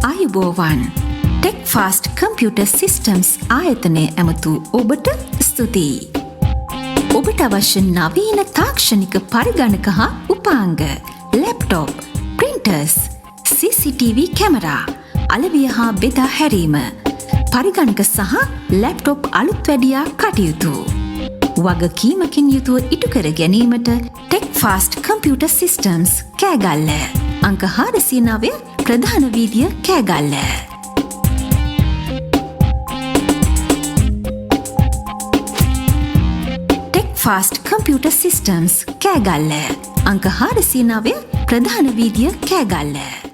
ආයුබෝවන් tech fast computer systems ආයතනය ඇමතු ඔබට ස්තුතියි. ඔබට අවශ්‍ය නවීන තාක්ෂණික පරිගණක හා උපාංග ලැප්ටොප් ප්‍රින්ටර්ස් CCTV කැමරා අලවිය හා බෙදා හැරීම පරිගණක සහ ලැප්ටොප් අලුත් වැඩියා කටයුතු වගකීමකින් යුතුව ඉටු කර ගැනීමට tech fast computer systems Kegalle අංක 409 ප්‍රධාන වීදිය Kegalle. Tech fast computer systems Kegalle අංක 409 ප්‍රධාන වීදිය කෑගල්ල.